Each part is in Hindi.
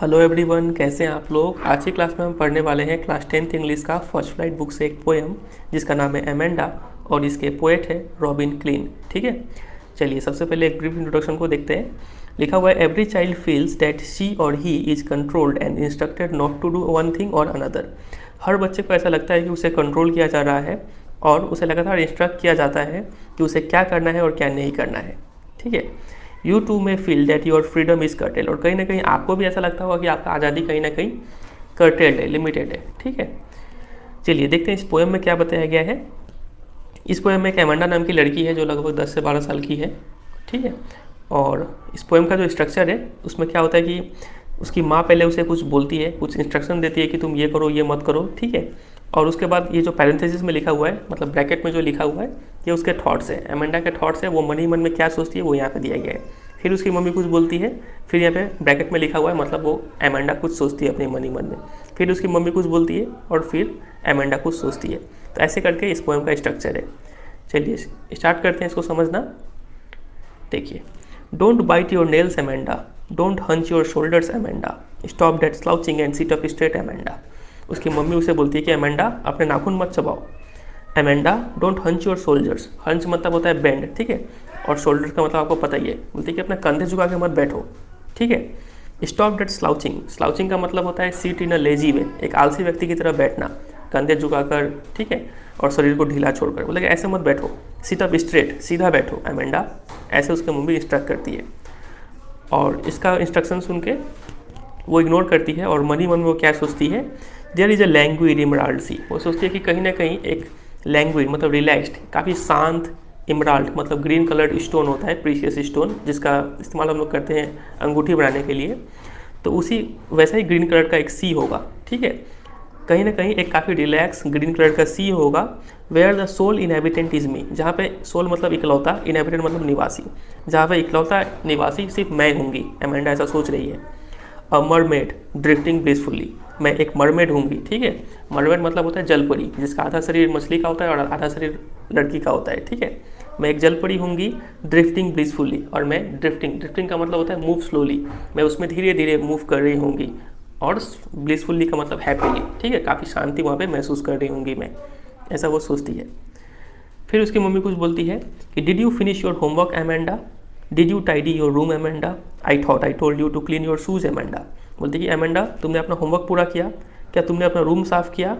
हेलो एवरीवन, कैसे हैं आप लोग। आज की क्लास में हम पढ़ने वाले हैं क्लास 10th इंग्लिश का फर्स्ट फ्लाइट बुक से एक पोएम जिसका नाम है एमेंडा और इसके पोएट है रॉबिन क्लीन। ठीक है, चलिए सबसे पहले एक ब्रीफ इंट्रोडक्शन को देखते हैं। लिखा हुआ है, every child feels that she और he is controlled and instructed not to do one thing और अनदर। हर बच्चे को ऐसा लगता है कि उसे कंट्रोल किया जा रहा है और उसे लगातार इंस्ट्रक्ट किया जाता है कि उसे क्या करना है और क्या नहीं करना है। ठीक है, यू टू में feel that your freedom is cartel, और कहीं ना कहीं आपको भी ऐसा लगता होगा कि आपका आज़ादी कहीं ना कहीं कर्टेल्ड है, लिमिटेड है। ठीक है, चलिए देखते हैं इस पोएम में क्या बताया गया है। इस पोएम में एक एमेंडा नाम की लड़की है जो लगभग 10 से 12 साल की है। ठीक है, और इस पोएम का जो स्ट्रक्चर है उसमें क्या होता है कि उसकी माँ पहले उसे कुछ बोलती है, कुछ इंस्ट्रक्शन देती है कि तुम ये करो ये मत करो। ठीक है, और उसके बाद ये जो पैरेंथेसिस में लिखा हुआ है, मतलब ब्रैकेट में जो लिखा हुआ है, ये उसके थॉट्स है, एमेंडा के थॉट्स है। वो मन ही मन में क्या सोचती है वो यहाँ पे दिया गया है। फिर उसकी मम्मी कुछ बोलती है, फिर यहाँ पे ब्रैकेट में लिखा हुआ है, मतलब वो एमेंडा कुछ सोचती है अपने मन ही मन में। फिर उसकी मम्मी कुछ बोलती है और फिर एमेंडा कुछ सोचती है। तो ऐसे करके इस पोएम का स्ट्रक्चर है। चलिए स्टार्ट करते हैं इसको समझना। देखिए, don't bite your nails Amanda, don't hunch your shoulders Amanda, stop that slouching and sit up straight Amanda. उसकी मम्मी उसे बोलती है कि एमेंडा अपने नाखून मत चबाओ। Amanda don't hunch your shoulders, hunch मतलब होता है बेंड। ठीक है, और शोल्डर्स का मतलब आपको पता ही है, बोलती है कि अपने कंधे झुका के मत बैठो। ठीक है, स्टॉप दैट स्लाउचिंग, स्लाउचिंग का मतलब होता है सीट इन अ लेजी वे, एक आलसी व्यक्ति की तरह बैठना, कंधे झुकाकर। ठीक है, और शरीर को ढीला छोड़कर, बोले ऐसे मत बैठो। सिट अप स्ट्रेट, सीधा बैठो एमेंडा, ऐसे उसके मम्मी इंस्ट्रक्ट करती है। और इसका इंस्ट्रक्शन सुन के वो इग्नोर करती है और मन ही मन में वो क्या सोचती है, there is a language emerald sea. वो सोचती है कि कहीं ना कहीं एक लैंग्वेज मतलब रिलैक्स्ड, काफ़ी शांत, इमराल्ड मतलब ग्रीन कलर्ड स्टोन होता है, प्रीशियस स्टोन, जिसका इस्तेमाल हम लोग करते हैं अंगूठी बनाने के लिए। तो उसी वैसा ही ग्रीन कलर का एक सी होगा। ठीक है, कहीं ना कहीं एक काफ़ी रिलैक्स ग्रीन कलर का सी होगा। Where the sole inhabitant is me, जहाँ पे सोल मतलब इकलौता, इनहेबिटेंट मतलब निवासी, जहाँ पे इकलौता निवासी सिर्फ मैं होंगी। एमेंडा ऐसा सोच रही है। अ मरमेड ड्रिफ्टिंग ब्लिसफुली, मैं एक मरमेड होंगी। ठीक है, मरमेड मतलब होता है जलपरी, जिसका आधा शरीर मछली का होता है और आधा शरीर लड़की का होता है। ठीक है, मैं एक जलपरी होंगी ड्रिफ्टिंग ब्लिसफुली, और मैं ड्रिफ्टिंग का मतलब होता है मूव स्लोली, मैं उसमें धीरे धीरे मूव कर रही होंगी। और ब्लिसफुली का मतलब हैप्पीली। ठीक है, काफ़ी शांति वहाँ पे महसूस कर रही होंगी मैं, ऐसा वो सोचती है। फिर उसकी मम्मी कुछ बोलती है कि did you finish your homework Amanda, did you tidy your room Amanda, I thought I told you to clean your shoes Amanda. बोलती कि एमेंडा तुमने अपना होमवर्क पूरा किया क्या, तुमने अपना रूम साफ़ किया,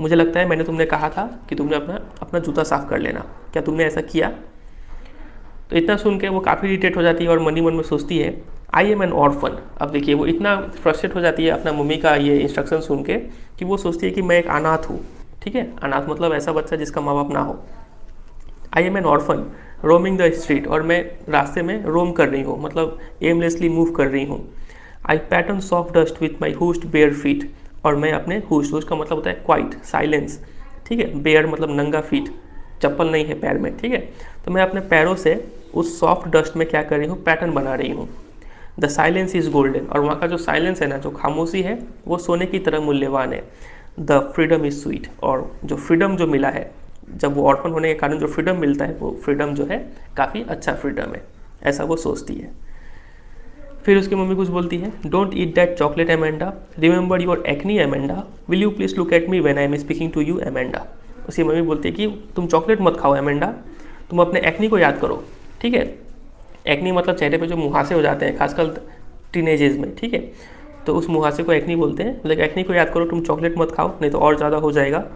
मुझे लगता है मैंने तुमने कहा था कि तुमने अपना जूता साफ़ कर लेना, क्या तुमने ऐसा किया। तो इतना सुन के वो काफ़ी इरिटेट हो जाती है और मन ही मन में सोचती है आई एम एन ऑर्फन। अब देखिए वो इतना फ्रस्ट्रेट हो जाती है अपना मम्मी का ये इंस्ट्रक्शन सुन के कि वो सोचती है कि मैं एक अनाथ हूँ। ठीक है, अनाथ मतलब ऐसा बच्चा जिसका माँ बाप ना हो। I am N orphan roaming the street, और मैं रास्ते में रोम कर रही हूँ, मतलब एमलेसली मूव कर रही हूँ। I pattern soft dust with my hushed bare feet, और मैं अपने हुस्ट का मतलब होता है क्वाइट, साइलेंस। ठीक है, बेयर मतलब नंगा, फीट चप्पल नहीं है पैर में। ठीक है, तो मैं अपने पैरों से उस सॉफ्ट डस्ट में क्या कर रही हूँ, पैटर्न बना रही हूँ। द साइलेंस इज़ गोल्डन, और वहाँ का जो साइलेंस है ना, जो खामोशी है, वो सोने की तरह मूल्यवान है। द फ्रीडम इज़ स्वीट, और जो फ्रीडम जो मिला है, जब वो ऑर्फन होने के कारण जो फ्रीडम मिलता है, वो फ्रीडम जो है काफ़ी अच्छा फ्रीडम है, ऐसा वो सोचती है। फिर उसकी मम्मी कुछ बोलती है, don't eat that chocolate Amanda, remember your acne Amanda, will you please look at me when I am speaking to you Amanda. उसकी मम्मी बोलती है कि तुम चॉकलेट मत खाओ एमेंडा, तुम अपने एक्नी को याद करो। ठीक है, एक्नी मतलब चेहरे पे जो मुहासे हो जाते हैं खासकर टीनेजेस में। ठीक है, तो उस मुहासे को एक्नी बोलते हैं। लेकिन एक्नी को याद करो, तुम चॉकलेट मत खाओ नहीं तो और ज़्यादा हो जाएगा।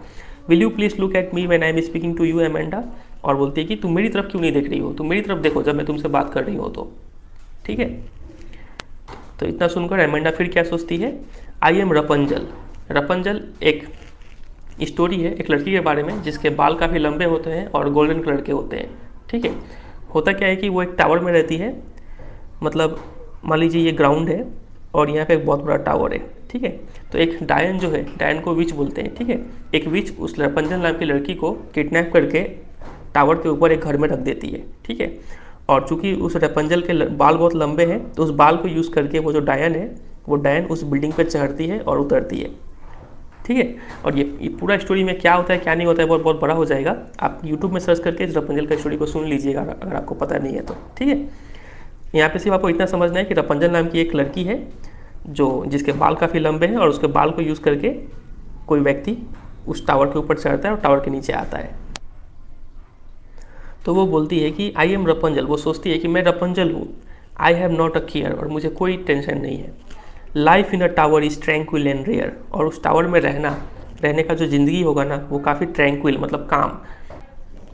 Will you please look at me when I am speaking to you Amanda, और बोलती है कि तुम मेरी तरफ क्यों नहीं देख रही हो, तुम मेरी तरफ देखो जब मैं तुमसे बात कर रही हो तो। ठीक है, तो इतना सुनकर एमेंडा फिर क्या सोचती है, आई एम रपंजल। रपंजल एक स्टोरी है एक लड़की के बारे में जिसके बाल काफ़ी लंबे होते हैं और गोल्डन कलर के होते हैं। ठीक है, होता क्या है कि वो एक टावर में रहती है, मतलब मान लीजिए ये ग्राउंड है और यहाँ पे एक बहुत बड़ा टावर है। ठीक है, तो एक डायन जो है, डायन को विच बोलते हैं। ठीक है, एक विच उस रपंजल नाम की लड़की को किडनैप करके टावर के ऊपर एक घर में रख देती है। ठीक है, और चूंकि उस रपंजल के बाल बहुत लंबे हैं तो उस बाल को यूज़ करके वो जो डायन है, वो डायन उस बिल्डिंग पर चढ़ती है और उतरती है। ठीक है, और ये पूरा स्टोरी में क्या होता है क्या नहीं होता है बहुत बहुत बड़ा हो जाएगा, आप यूट्यूब में सर्च करके इस रपंजल का स्टोरी को सुन लीजिएगा अगर आपको पता नहीं है तो। ठीक है, यहाँ पे सिर्फ आपको इतना समझना है कि रपंजल नाम की एक लड़की है जो जिसके बाल काफ़ी लंबे हैं और उसके बाल को यूज़ करके कोई व्यक्ति उस टावर के ऊपर चढ़ता है और टावर के नीचे आता है। तो वो बोलती है कि आई एम रपंजल, वो सोचती है कि मैं रपंजल हूँ। I have not a care, और मुझे कोई टेंशन नहीं है। Life in a tower is tranquil and rare, और उस टावर में रहने का जो ज़िंदगी होगा ना वो काफ़ी ट्रैंक्विल मतलब काम,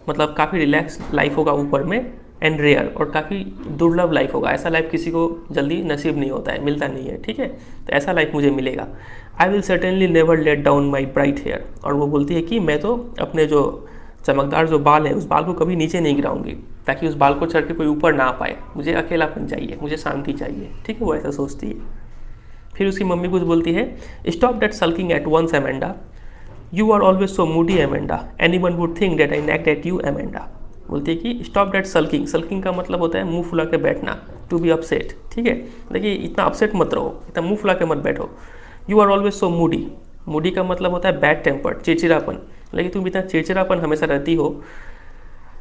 मतलब काफ़ी रिलैक्स लाइफ होगा ऊपर में, एंड रेयर और काफ़ी दुर्लभ लाइफ होगा। ऐसा लाइफ किसी को जल्दी नसीब नहीं होता है, मिलता नहीं है, ठीक है। तो ऐसा लाइफ मुझे मिलेगा। I will certainly never let down my bright hair, और वो बोलती है कि मैं तो अपने जो चमकदार जो बाल है उस बाल को कभी नीचे नहीं गिराऊंगी, ताकि उस बाल को चढ़ के कोई ऊपर ना आ पाए। मुझे अकेलापन चाहिए, मुझे शांति चाहिए, ठीक है। वो ऐसा सोचती है। फिर उसकी मम्मी कुछ बोलती है, stop that sulking at once Amanda, you are always so moody Amanda, anyone would think that I nagged at you Amanda. बोलती है कि स्टॉप दैट सल्किंग, सल्किंग का मतलब होता है मुंह फुला के बैठना, टू बी अपसेट, ठीक है। देखिए इतना अपसेट मत रहो, इतना मुंह फुला के मत बैठो। You are always so moody, moody का मतलब होता है बैड टेम्पर्ड, चिड़चिड़ापन, लेकिन तुम इतना चिड़चिड़ापन हमेशा रहती हो।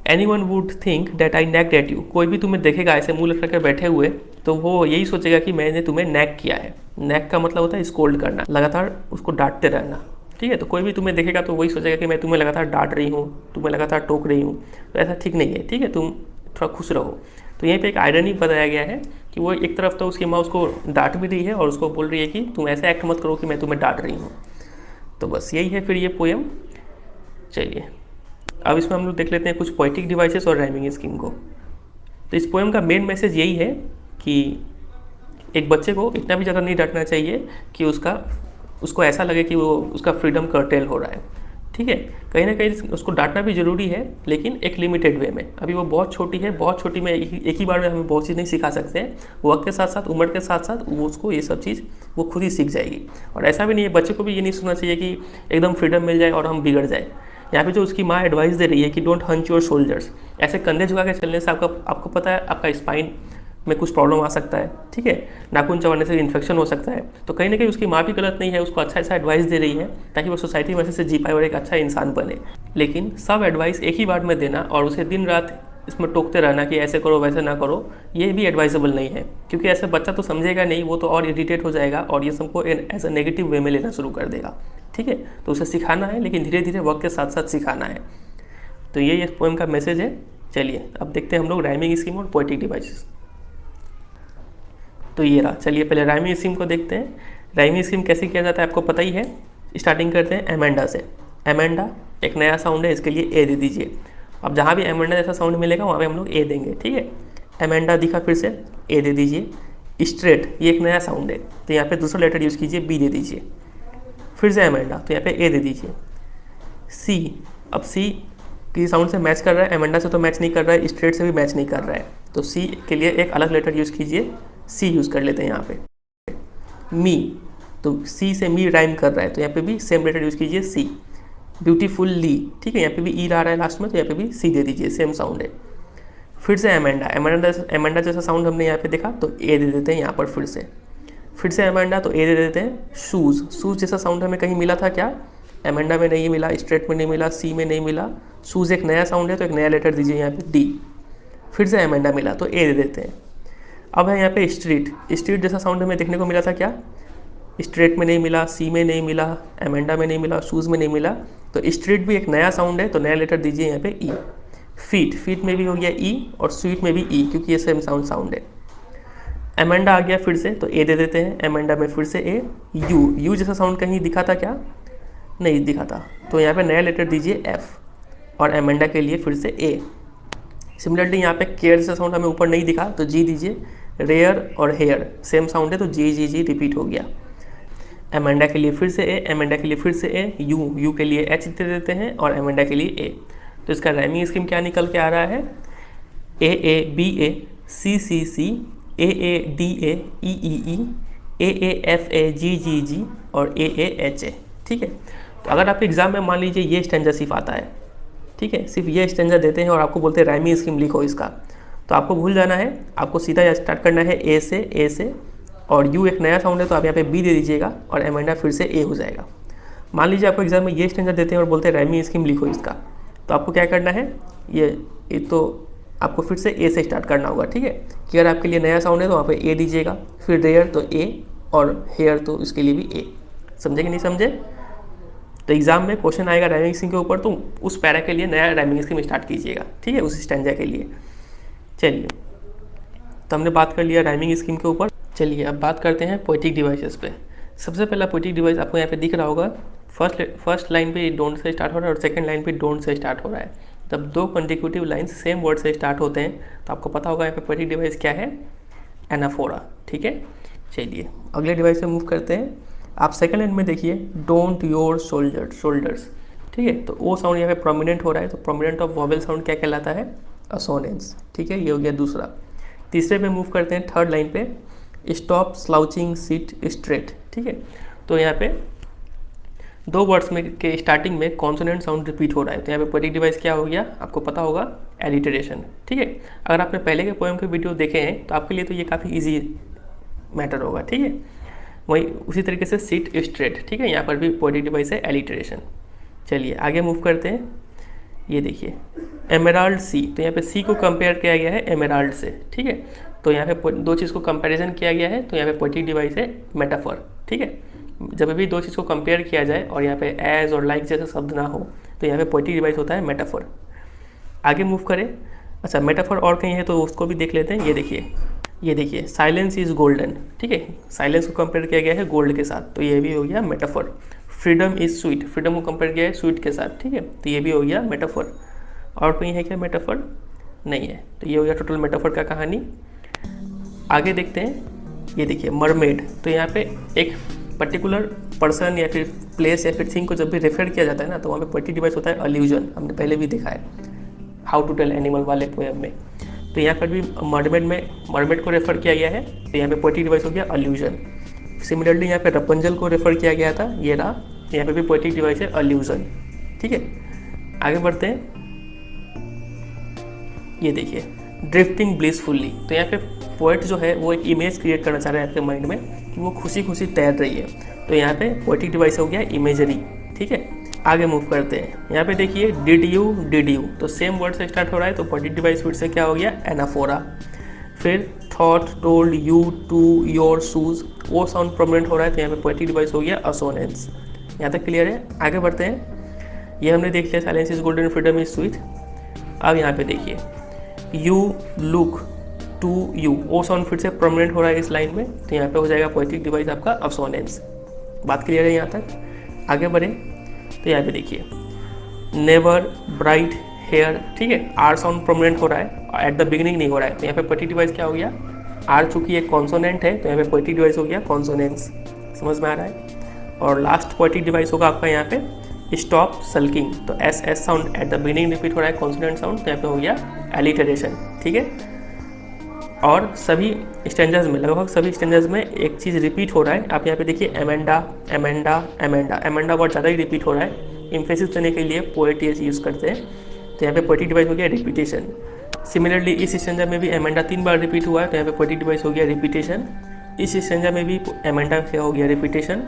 Anyone would think that I nagged at you, कोई भी तुम्हें देखेगा ऐसे मुंह लटका के बैठे हुए तो वो यही सोचेगा कि मैंने तुम्हें नैक किया है। नैक का मतलब होता है स्कोल्ड करना, लगातार उसको डांटते रहना, ठीक है। तो कोई भी तुम्हें देखेगा तो वही सोचेगा कि मैं तुम्हें लगातार डांट रही हूँ, तुम्हें लगातार टोक रही हूँ, तो ऐसा ठीक नहीं है, ठीक है। तुम थोड़ा खुश रहो। तो यहीं पे एक आयरनी बताया गया है कि वो एक तरफ तो उसकी माँ उसको डांट भी रही है और उसको बोल रही है कि तुम ऐसे एक्ट मत करो कि मैं तुम्हें डांट रही हूँ। तो बस यही है फिर ये पोएम। चलिए अब इसमें हम लोग देख लेते हैं कुछ पोएटिक डिवाइसेस और राइमिंग स्कीम को। तो इस पोएम का मेन मैसेज यही है कि एक बच्चे को इतना भी ज़्यादा नहीं डांटना चाहिए कि उसको ऐसा लगे कि वो उसका फ्रीडम कर्टेल हो रहा है, ठीक है। कहीं ना कहीं उसको डांटना भी ज़रूरी है, लेकिन एक लिमिटेड वे में। अभी वो बहुत छोटी है, बहुत छोटी में एक ही बार में हमें बहुत चीज़ नहीं सिखा सकते हैं। वक्त के साथ साथ, उम्र के साथ साथ वो उसको ये सब चीज़ वो खुद ही सीख जाएगी। और ऐसा भी नहीं है, बच्चे को भी ये नहीं सोचना चाहिए कि एकदम फ्रीडम मिल जाए और हम बिगड़ जाए। यहाँ पे जो उसकी माँ एडवाइस दे रही है कि डोंट हंच योर शोल्डर्स, ऐसे कंधे झुका के चलने से आपको पता है आपका स्पाइन में कुछ प्रॉब्लम आ सकता है, ठीक है। नाखून चबाने से इन्फेक्शन हो सकता है। तो कहीं ना कहीं उसकी माँ भी गलत नहीं है, उसको अच्छा एडवाइस दे रही है ताकि वो सोसाइटी में अच्छे से जी पाए और एक अच्छा इंसान बने। लेकिन सब एडवाइस एक ही बार में देना और उसे दिन रात इसमें टोकते रहना कि ऐसे करो वैसे ना करो, ये भी एडवाइजेबल नहीं है, क्योंकि ऐसे बच्चा तो समझेगा नहीं, वो तो और इरिटेट हो जाएगा और ये सबको एज अ नेगेटिव वे में लेना शुरू कर देगा, ठीक है। तो उसे सिखाना है, लेकिन धीरे धीरे वक्त के साथ साथ सिखाना है। तो ये पोएम का मैसेज है। चलिए अब देखते हैं हम लोग राइमिंग स्कीम और पोएटिक डिवाइसेस। तो ये रहा, चलिए पहले राइमिंग स्कीम को देखते हैं। राइमिंग स्कीम कैसे किया जाता है आपको पता ही है। स्टार्टिंग करते हैं एमेंडा से। एमेंडा एक नया साउंड है, इसके लिए ए दे दीजिए। अब जहाँ भी एमेंडा जैसा साउंड मिलेगा वहाँ पे हम लोग ए देंगे, ठीक है। एमेंडा दिखा, फिर से ए दे दीजिए। स्ट्रेट ये एक नया साउंड है, तो यहाँ पे दूसरा लेटर यूज़ कीजिए, बी दे दीजिए। फिर से एमेंडा, तो यहाँ पे ए दे दीजिए। सी, अब सी किसी साउंड से मैच कर रहा है, एमेंडा से तो मैच नहीं कर रहा है, स्ट्रेट से भी मैच नहीं कर रहा है, तो सी के लिए एक अलग लेटर यूज़ कीजिए, सी यूज़ कर लेते हैं यहाँ पे। मी, तो सी से मी राइम कर रहा है, तो यहाँ पे भी सेम लेटर यूज़ कीजिए, सी। ब्यूटीफुल्ली, ठीक है, यहाँ पे भी ई आ रहा है लास्ट में, तो यहाँ पे भी सी दे दीजिए, सेम साउंड है। फिर से एमेंडा, एमेंडा जैसा साउंड हमने यहाँ पे देखा तो ए दे देते हैं यहाँ पर। फिर से एमेंडा, तो ए दे देते हैं। शूज़, शूज़ जैसा साउंड हमें कहीं मिला था क्या? एमेंडा में नहीं मिला, स्ट्रेट में नहीं मिला, सी में नहीं मिला। शूज़ एक नया साउंड है, तो एक नया लेटर दीजिए यहाँ पे, डी। फिर से एमेंडा मिला, तो ए दे देते हैं। अब है यहाँ पे स्ट्रीट, स्ट्रीट जैसा साउंड हमें देखने को मिला था क्या? स्ट्रेट में नहीं मिला, सी में नहीं मिला, एमेंडा में नहीं मिला, शूज़ में नहीं मिला, तो स्ट्रीट भी एक नया साउंड है, तो नया लेटर दीजिए यहाँ पे ई। फीट, फीट में भी हो गया ई और स्वीट में भी ई, क्योंकि ये सेम साउंड है। एमेंडा आ गया फिर से, तो ए दे देते हैं। एमेंडा में फिर से ए। यू, यू जैसा साउंड कहीं दिखा था क्या? नहीं दिखा था, तो यहाँ पे नया लेटर दीजिए एफ और एमेंडा के लिए फिर से ए। सिमिलरली यहाँ पे केयर जैसा साउंड हमें ऊपर नहीं दिखा, तो जी दीजिए। रेयर और हेयर सेम साउंड है, तो जी जी जी रिपीट हो गया। एमेंडा के लिए फिर से ए, एमेंडा के लिए फिर से ए। यू, यू के लिए एच दे देते हैं और एमेंडा के लिए ए। तो इसका राइमिंग स्कीम क्या निकल के आ रहा है? A A B A, C C C, A A D A, E E E, A A F A, G G G और ए ए एच ए, ठीक है। तो अगर आप एग्ज़ाम में मान लीजिए ये स्टैंजा सिर्फ आता है, ठीक है, सिर्फ ये स्टैंजा देते हैं और आपको बोलते हैं राइमिंग स्कीम लिखो इसका, तो आपको भूल जाना है। आपको सीधा स्टार्ट करना है ए से, और यू एक नया साउंड है, तो आप यहाँ पे बी दे दीजिएगा और एमेंडा फिर से ए हो जाएगा। मान लीजिए आपको एग्जाम में ये स्टैंजा देते हैं और बोलते हैं राइमिंग स्कीम लिखो इसका, तो आपको क्या करना है, ये तो आपको फिर से ए से स्टार्ट करना होगा, ठीक है। कि अगर आपके लिए नया साउंड है तो वहाँ पे ए दीजिएगा, फिर रेयर तो ए, और हेयर तो इसके लिए भी ए। समझे कि नहीं समझे? तो एग्जाम में क्वेश्चन आएगा राइमिंग स्कीम के ऊपर, तो उस पैरा के लिए नया राइमिंग स्कीम स्टार्ट कीजिएगा, ठीक है, उस स्टैंजा के लिए। चलिए, तो हमने बात कर लिया राइमिंग स्कीम के ऊपर। चलिए अब बात करते हैं पोएटिक डिवाइसेस पे। सबसे पहला पोएटिक डिवाइस आपको यहाँ पे दिख रहा होगा, फर्स्ट लाइन पे डोंट से स्टार्ट हो रहा है और सेकंड लाइन पे डोंट से स्टार्ट हो रहा है। जब दो कंसेक्यूटिव लाइन्स सेम वर्ड से स्टार्ट होते हैं तो आपको पता होगा यहाँ पे पोएटिक डिवाइस क्या है, एनाफोरा, ठीक है। चलिए अगले डिवाइस पे मूव करते हैं। आप सेकंड लाइन में देखिए डोंट योर शोल्डर्स, ठीक है, तो वो साउंड यहाँ पे प्रोमिनेंट हो रहा है, तो प्रोमिनेंट ऑफ वॉवेल साउंड क्या कहलाता है, असोनेंस, ठीक है, ये हो गया दूसरा। तीसरे पे मूव करते हैं, थर्ड लाइन पे स्टॉप स्लाउचिंग सिट स्ट्रेट, ठीक है, तो यहाँ पे दो वर्ड्स में के स्टार्टिंग में कॉन्सोनेंट साउंड रिपीट हो रहा है, तो यहाँ पे पोएटिक डिवाइस क्या हो गया, आपको पता होगा, एलिटरेशन, ठीक है। अगर आपने पहले के पोएम के वीडियो देखे हैं तो आपके लिए तो ये काफ़ी ईजी मैटर होगा, ठीक है। वही उसी तरीके से सिट स्ट्रेट, ठीक है, यहाँ पर भी पोएटिक डिवाइस है एलिटरेशन। चलिए आगे मूव करते हैं। ये देखिए एमेराल्ड सी, तो यहाँ पे सी को कंपेयर किया गया है एमेराल्ड से, ठीक है, तो यहाँ पे दो चीज़ को कंपैरिजन किया गया है, तो यहाँ पे पोएटिक डिवाइस है मेटाफर, ठीक है। जब भी दो चीज़ को कंपेयर किया जाए और यहाँ पे एज और लाइक जैसे शब्द ना हो तो यहाँ पे पोएटिक डिवाइस होता है मेटाफर। आगे मूव करें। अच्छा, मेटाफर और कहीं है तो उसको भी देख लेते हैं। ये देखिए साइलेंस इज़ गोल्डन, ठीक है, साइलेंस को कंपेयर किया गया है गोल्ड के साथ, तो ये भी हो गया metaphor. Freedom is sweet, freedom को कंपेयर किया है स्वीट के साथ, ठीक है, तो ये भी हो गया मेटाफर। और कहीं है क्या मेटाफर? नहीं है, तो ये हो गया टोटल मेटाफर का कहानी। आगे देखते हैं। ये देखिए मरमेड, तो यहाँ पे एक पर्टिकुलर पर्सन या फिर प्लेस या फिर थिंग को जब भी रेफर किया जाता है ना, तो वहाँ पे पोएटिक डिवाइस होता है अल्यूजन, हमने पहले भी देखा है हाउ टू टेल एनिमल वाले पोएम में। तो यहाँ पर भी मरमेड को रेफर किया गया है, तो यहाँ पे पोएटिक डिवाइस हो गया अल्यूजन। सिमिलरली यहाँ पे रपंजल को रेफर किया गया था, ये रहा, तो यहाँ पे भी पोएटिक डिवाइस है अल्यूजन, ठीक है। आगे बढ़ते हैं। ये देखिए ड्रिफ्टिंग ब्लिसफुली, तो यहाँ पे पोएट जो है वो एक इमेज क्रिएट करना चाह रहा है आपके माइंड में कि वो खुशी खुशी तैर रही है, तो यहाँ पे पोएटिक डिवाइस हो गया इमेजरी, ठीक है। आगे मूव करते हैं। यहाँ पे देखिए डिड यू, तो सेम वर्ड से स्टार्ट हो रहा है, तो पोएटिक डिवाइस फिर से क्या हो गया, एनाफोरा। फिर thought, told, you, to, your, shoes, वो साउंड प्रोमिनेंट हो रहा है, तो यहाँ पे पोएटिक डिवाइस हो गया असोनेंस। यहाँ तक क्लियर है? आगे बढ़ते हैं। ये हमने देख लिया silence is golden, freedom is sweet. अब यहाँ पे देखिए यू लुक, टू यू, वो साउंड फिर से प्रोमिनेंट हो रहा है इस लाइन में, तो यहाँ पे हो जाएगा पोएटिक डिवाइस आपका असोनेंस। बात क्लियर है यहाँ तक? आगे बढ़े तो यहाँ पे देखिए नेवर, ब्राइट, हेयर, ठीक है, आर साउंड प्रोमिनेंट हो रहा है, एट द बिगिनिंग नहीं हो रहा है, तो यहाँ पे पोएटिक डिवाइस क्या हो गया, आर चूंकि एक कॉन्सोनेंट है तो यहाँ पे पोएटिक डिवाइस हो गया कॉन्सोनेंस। समझ में आ रहा है? और लास्ट पोएटिक डिवाइस होगा आपका यहाँ पे स्टॉप सल्किंग, तो S sound at the beginning repeat हो रहा है, कॉन्सोनेंट साउंड, तो यहाँ पे हो गया एलिटरेशन, ठीक है। और सभी स्टैंजर्स में, लगभग सभी स्टैंजर्स में एक चीज़ रिपीट हो रहा है। आप यहाँ पे देखिए Amanda, Amanda, Amanda, Amanda word ज़्यादा ही रिपीट हो रहा है, इम्फेसिस देने के लिए पोएट ये यूज़ करते हैं, तो यहाँ पे पोएटिक डिवाइस हो गया रिपीटेशन। सिमिलरली इस स्टैंजा में भी एमेंडा 3 बार रिपीट हुआ है, तो यहाँ पे पोएटिक डिवाइस हो गया रिपीटेशन। इस स्टैंजा में भी एमेंडा का हो गया रिपीटेशन,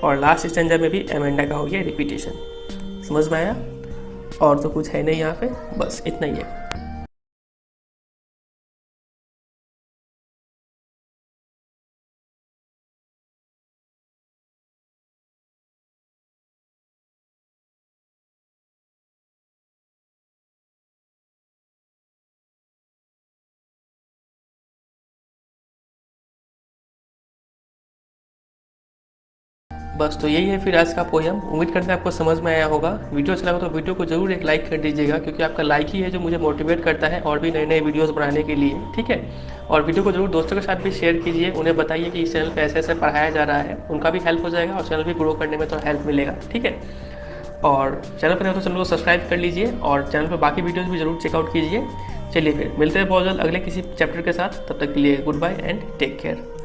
और लास्ट स्टैंजा में भी एमेंडा का हो गया रिपीटेशन। समझ में आया? और तो कुछ है नहीं यहाँ पे, बस इतना ही है। बस तो यही है फिर आज का पोएम। उम्मीद करते हैं आपको समझ में आया होगा। वीडियो अच्छा लगा तो वीडियो को जरूर एक लाइक कर दीजिएगा, क्योंकि आपका लाइक ही है जो मुझे मोटिवेट करता है और भी नए नए वीडियोस बनाने के लिए, ठीक है। और वीडियो को जरूर दोस्तों के साथ भी शेयर कीजिए, उन्हें बताइए कि इस चैनल पर ऐसे ऐसे पढ़ाया जा रहा है, उनका भी हेल्प हो जाएगा और चैनल भी ग्रो करने में थोड़ा हेल्प मिलेगा, ठीक है। और चैनल पर नहीं तो चैनल को सब्सक्राइब कर लीजिए और चैनल पर बाकी वीडियोज़ भी जरूर चेकआउट कीजिए। चलिए फिर मिलते हैं बहुत जल्द अगले किसी चैप्टर के साथ, तब तक के लिए goodbye and take care.